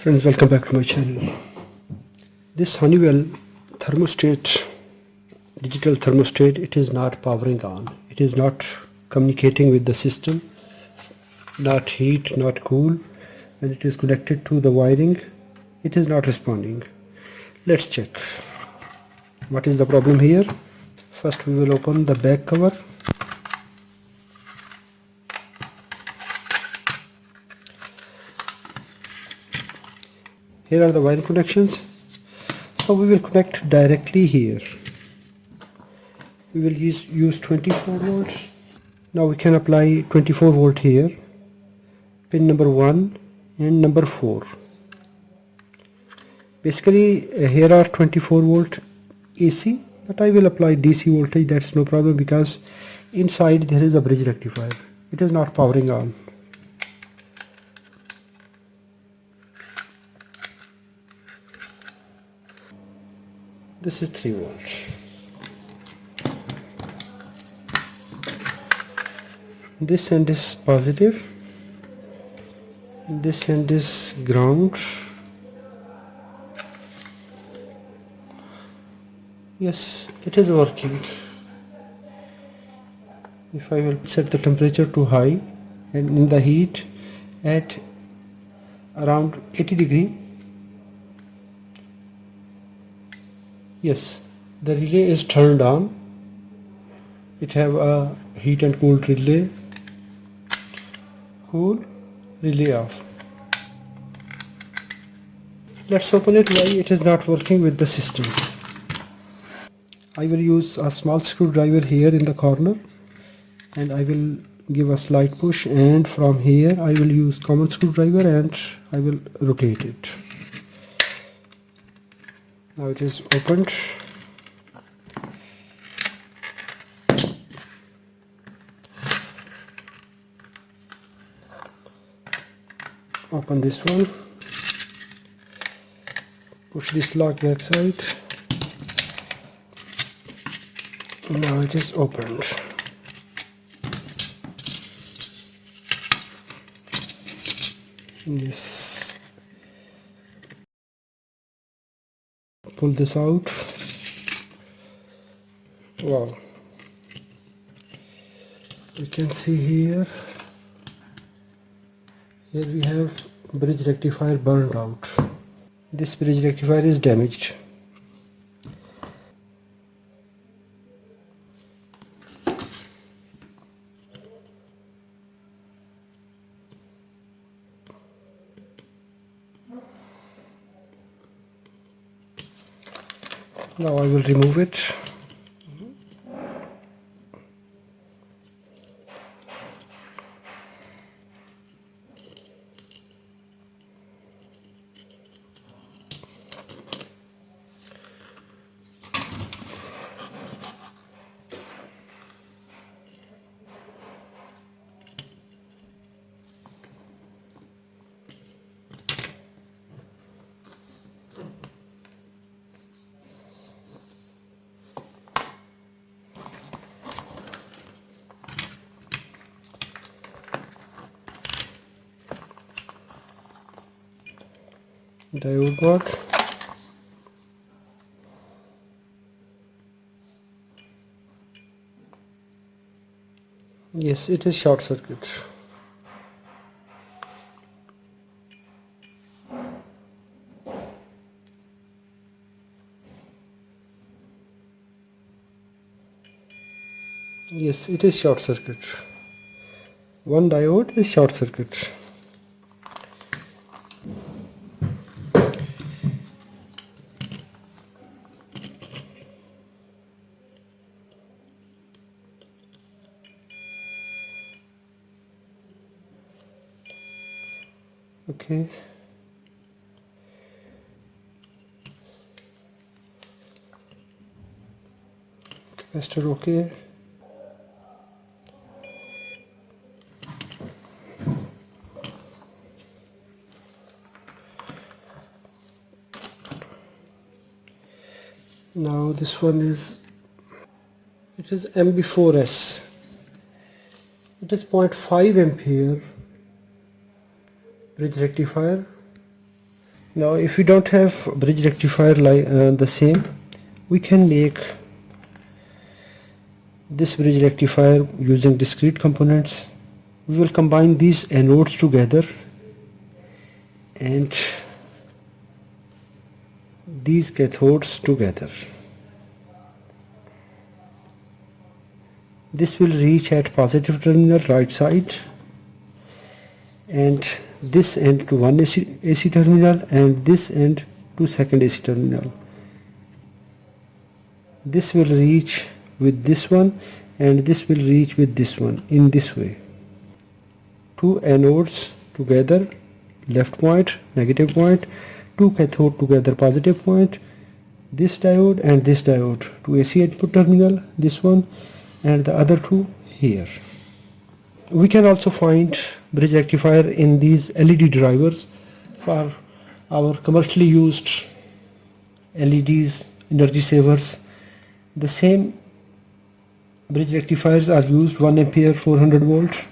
Friends, welcome back to my channel. This HoneyWell thermostat, digital thermostat, it is not powering on. It is not communicating with the system, not heat, not cool. When it is connected to the wiring, it is not responding. Let's check. What is the problem here? First we will open the back cover. Here are the wiring connections. So we will connect directly here. We will use 24 volts. Now we can apply 24 volt here. Pin number 1 and number 4. Basically here are 24 volt AC, but I will apply DC voltage. That's no problem because inside there is a bridge rectifier. It is not powering on. This is 3 volts. This end is positive. This end is ground. Yes, it is working. If I will set the temperature to high and in the heat at around 80 degree. Yes, the relay is turned on. It have a heat and cool relay. Cool, relay off. Let's open it. Why it is not working with the system? I will use a small screwdriver here in the corner and I will give a slight push, and from here I will use common screwdriver and I will rotate it. Now it is opened. Open this one. Push this lock back side. Now it is opened. Yes. Pull this out. Wow. You can see here we have bridge rectifier burned out. This bridge rectifier is damaged. Now I will remove it. Diode board. Yes, it is short circuit. Yes, it is short circuit. One diode is short circuit. Okay. Capacitor okay. Now this one is, it is MB4S. It is 0.5 ampere bridge rectifier Now if we don't have bridge rectifier like the same, we can make this bridge rectifier using discrete components. We will combine these anodes together and these cathodes together. This will reach at positive terminal right side, and this end to one AC terminal, and this end to second AC terminal. This will reach with this one, and this will reach with this one in this way. Two anodes together, left point, negative point, two cathode together, positive point, this diode and this diode to AC input terminal, this one, and the other two here. We can also find bridge rectifier in these LED drivers for our commercially used LEDs, energy savers. The same bridge rectifiers are used, 1 ampere 400 volt.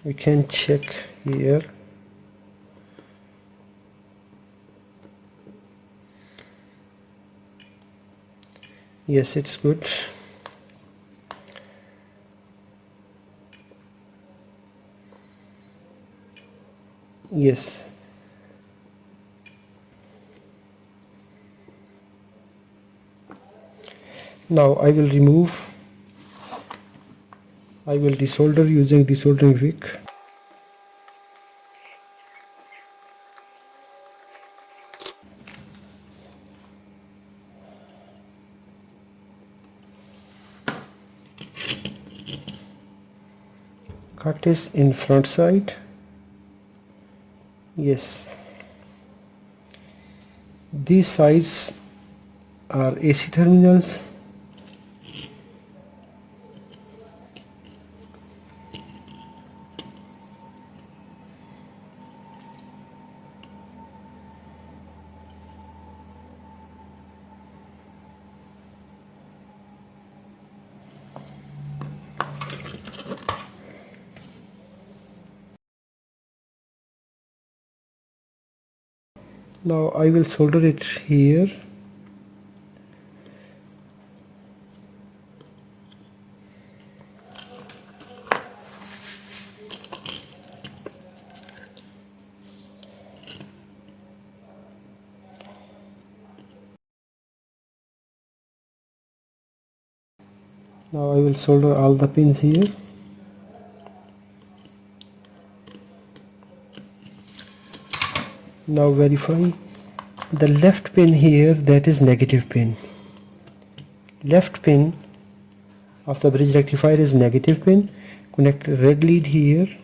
We can check here. Yes, it's good. Yes. Now I will desolder using desoldering wick. Cut is in front side. Yes. These sides are AC terminals. Now I will solder it here. Now I will solder all the pins here. Now verify the left pin here, that is negative pin. Left pin of the bridge rectifier is negative pin. Connect red lead here.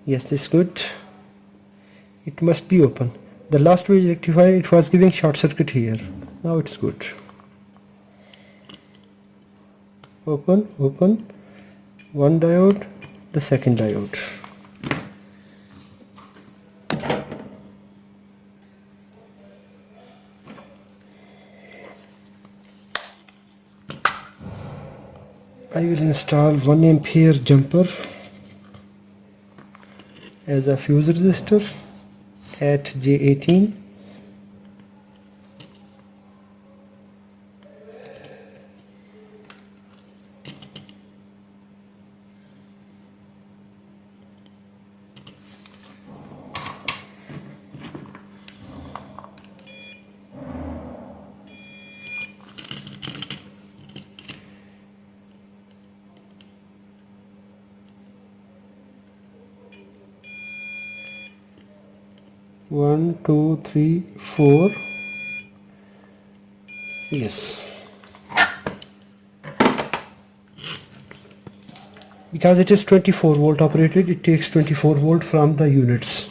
Yes, this is good. It must be open. The last bridge rectifier, it was giving short circuit here. Now it's good. Open. One diode, the second diode. I will install 1 ampere jumper as a fuse resistor at J18. One, two, three, four. Yes. Because it is 24 volt operated, it takes 24 volt from the units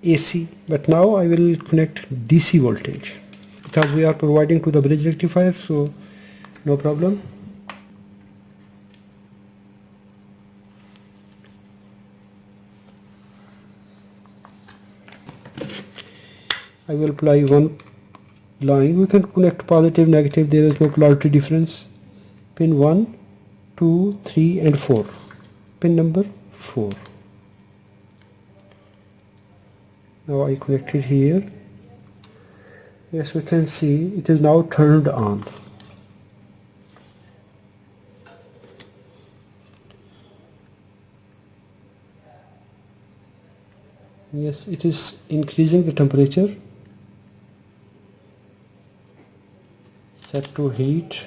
AC. But now I will connect DC voltage because we are providing to the bridge rectifier, so no problem. I will apply 1 line. We can connect positive, negative, there is no polarity difference. Pin 1, 2, 3 and 4. Pin number 4. Now I connect it here. Yes, we can see it is now turned on. Yes, it is increasing the temperature. Set to heat.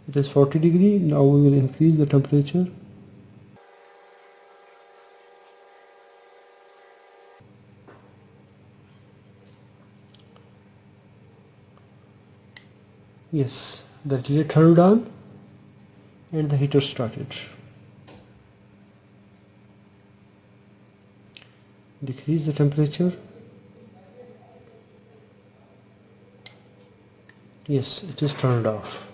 It is 40 degree. Now we will increase the temperature. Yes, the relay turned on and the heater started. Decrease the temperature. Yes, it is turned off.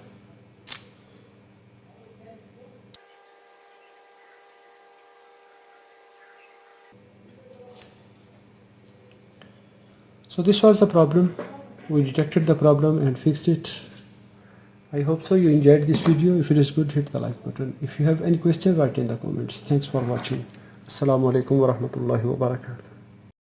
So this was the problem. We detected the problem and fixed it. I hope so you enjoyed this video. If it is good, hit the like button. If you have any question, write in the comments. Thanks for watching. Assalamu alaikum wa rahmatullahi wa barakatuh.